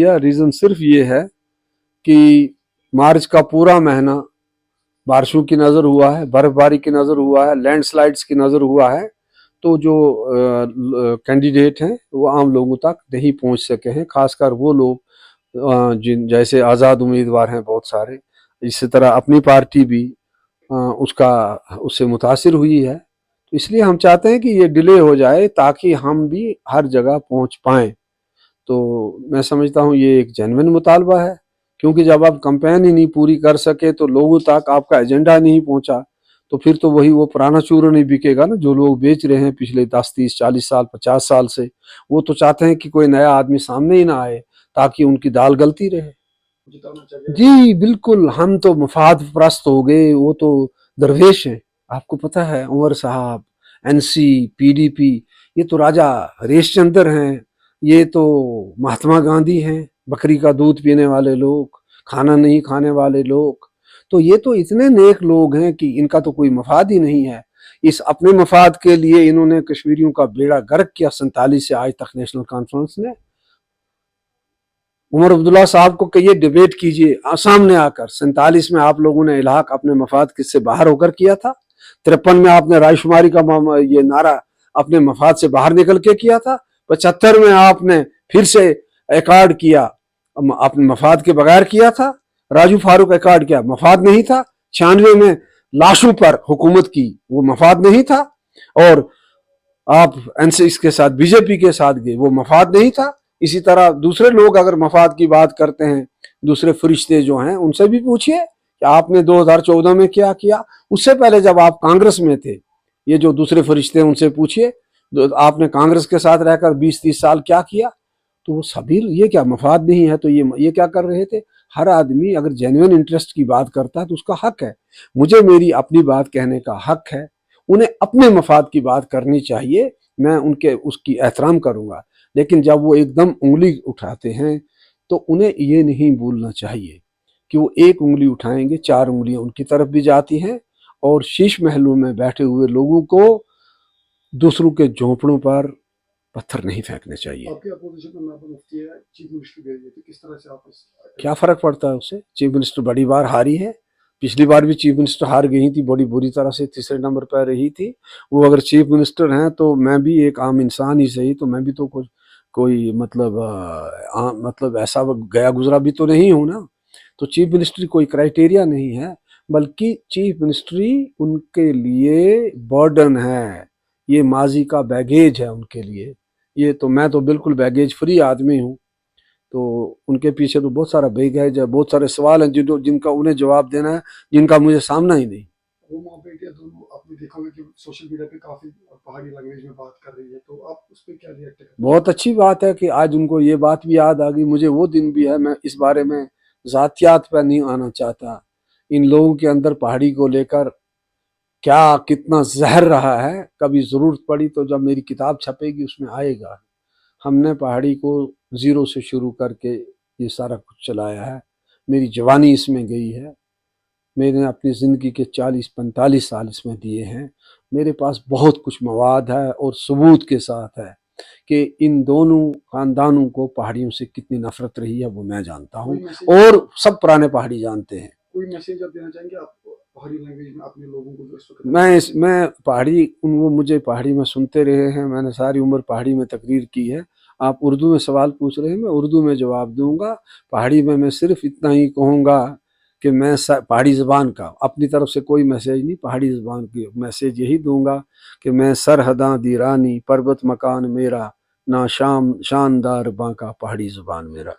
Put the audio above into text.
यह रीज़न सिर्फ ये है कि मार्च का पूरा महीना बारिशों की नज़र हुआ है, बर्फबारी की नज़र हुआ है, लैंडस्लाइड्स की नज़र हुआ है। तो जो कैंडिडेट हैं वो आम लोगों तक नहीं पहुंच सके हैं, खासकर वो लोग जिन जैसे आज़ाद उम्मीदवार हैं बहुत सारे। इसी तरह अपनी पार्टी भी उससे मुतासिर हुई है। तो इसलिए हम चाहते हैं कि ये डिले हो जाए ताकि हम भी हर जगह पहुंच पाएं। तो मैं समझता हूँ ये एक जेन्युइन मुतालबा है, क्योंकि जब आप कैंपेन ही नहीं पूरी कर सके तो लोगों तक आपका एजेंडा नहीं पहुंचा तो फिर तो वही वो पुराना चूरा नहीं बिकेगा ना। जो लोग बेच रहे हैं पिछले 10, 30, 40 साल, 50 साल से, वो तो चाहते हैं कि कोई नया आदमी सामने ही ना आए ताकि उनकी दाल गलती रहे। जी बिल्कुल, हम तो मफाद प्रस्त हो गए, वो तो दरवेश हैं। आपको पता है उमर साहब, एनसी, पीडीपी, ये तो राजा हरीश चंद्र हैं, ये तो महात्मा गांधी हैं, बकरी का दूध पीने वाले लोग, खाना नहीं खाने वाले लोग। तो ये तो इतने नेक लोग हैं कि इनका तो कोई मफाद ही नहीं है। इस अपने मफाद के लिए इन्होंने कश्मीरियों का बेड़ा गर्क किया 47 से आज तक नेशनल कॉन्फ्रेंस ने। उमर अब्दुल्ला साहब को कहिए डिबेट कीजिए सामने आकर। 47 में आप लोगों ने इलाक अपने मफाद किससे बाहर होकर किया था। 53 में आपने रायशुमारी का ये नारा अपने मफाद से बाहर निकल के किया था। 75 में आपने फिर से एकॉर्ड किया, अपने मफाद के बगैर किया था। राजू फारूक एकॉर्ड किया, मफाद नहीं था। 96 में लाशों पर हुकूमत की, वो मफाद नहीं था। और आप एनसीसी के साथ, बीजेपी के साथ गए, वो मफाद नहीं था। इसी तरह दूसरे लोग अगर मफाद की बात करते हैं, दूसरे फरिश्ते जो हैं उनसे भी पूछिए कि आपने 2014 में क्या किया। उससे पहले जब आप कांग्रेस में थे, ये जो दूसरे फरिश्ते हैं उनसे पूछिए आपने कांग्रेस के साथ रहकर 20-30 साल क्या किया। तो वो सभी, ये क्या मफाद नहीं है तो ये क्या कर रहे थे। हर आदमी अगर जेन्युइन इंटरेस्ट की बात करता है तो उसका हक है। मुझे मेरी अपनी बात कहने का हक है, उन्हें अपने मफाद की बात करनी चाहिए, मैं उनके उसकी एहतराम करूंगा। लेकिन जब वो एकदम उंगली उठाते हैं तो उन्हें ये नहीं भूलना चाहिए कि वो एक उंगली उठाएंगे 4 उंगलियां उनकी तरफ भी जाती हैं। और शीश महलों में बैठे हुए लोगों को दूसरों के झोंपड़ों पर पत्थर नहीं फेंकने चाहिए। आपके अपोजिशन में मुफ्ती है, चीफ मिनिस्टर गए थे, किस तरह से आप क्या फर्क पड़ता है उससे। चीफ मिनिस्टर बड़ी बार हारी है, पिछली बार भी चीफ मिनिस्टर हार गई थी, बड़ी बुरी तरह से तीसरे नंबर पर रही थी। वो अगर चीफ मिनिस्टर हैं तो मैं भी एक आम इंसान ही सही, तो मैं भी तो कोई मतलब ऐसा गया गुजरा भी तो नहीं हूं ना। तो चीफ मिनिस्ट्री कोई क्राइटेरिया नहीं है, बल्कि चीफ मिनिस्ट्री उनके लिए बर्डन है, ये माजी का बैगेज है उनके लिए। ये तो मैं तो बिल्कुल बैगेज फ्री आदमी हूँ। तो उनके पीछे तो बहुत सारा बैगेज है, बहुत सारे सवाल हैं जिनका उन्हें जवाब देना है, जिनका मुझे सामना ही नहीं। रोमा बेटियां दोनों आपने देखा होगा कि सोशल मीडिया पे काफी पहाड़ी लैंग्वेज में बात कर रही है, तो आप उस पर क्या रिएक्ट करते हैं? बहुत अच्छी बात है कि आज उनको ये बात भी याद आ गई। मुझे वो दिन भी है, मैं इस बारे में जातियात पर नहीं आना चाहता। इन लोगों के अंदर पहाड़ी को लेकर क्या कितना जहर रहा है, कभी जरूरत पड़ी तो जब मेरी किताब छपेगी उसमें आएगा। हमने पहाड़ी को जीरो से शुरू करके ये सारा कुछ चलाया है, मेरी जवानी इसमें गई है, मैंने अपनी ज़िंदगी के 40-45 साल इसमें दिए हैं। मेरे पास बहुत कुछ मवाद है और सबूत के साथ है कि इन दोनों खानदानों को पहाड़ियों से कितनी नफरत रही है वो मैं जानता हूँ, और सब पुराने पहाड़ी जानते हैं। कोई मैसेज आप देना चाहेंगे आप पहाड़ी लैंग्वेज में अपने लोगों को जो इस वक्त? मैं पहाड़ी, वो मुझे पहाड़ी में सुनते रहे हैं, मैंने सारी उम्र पहाड़ी में तकरीर की है। आप उर्दू में सवाल पूछ रहे हैं, मैं उर्दू में जवाब दूंगा। पहाड़ी में मैं सिर्फ इतना ही कहूँगा कि मैं पहाड़ी ज़बान का अपनी तरफ से कोई मैसेज नहीं, पहाड़ी ज़बान की मैसेज यही दूंगा कि मैं सरहदा दी रानी पर्वत मकान मेरा, ना शाम शानदार बांका पहाड़ी ज़बान मेरा।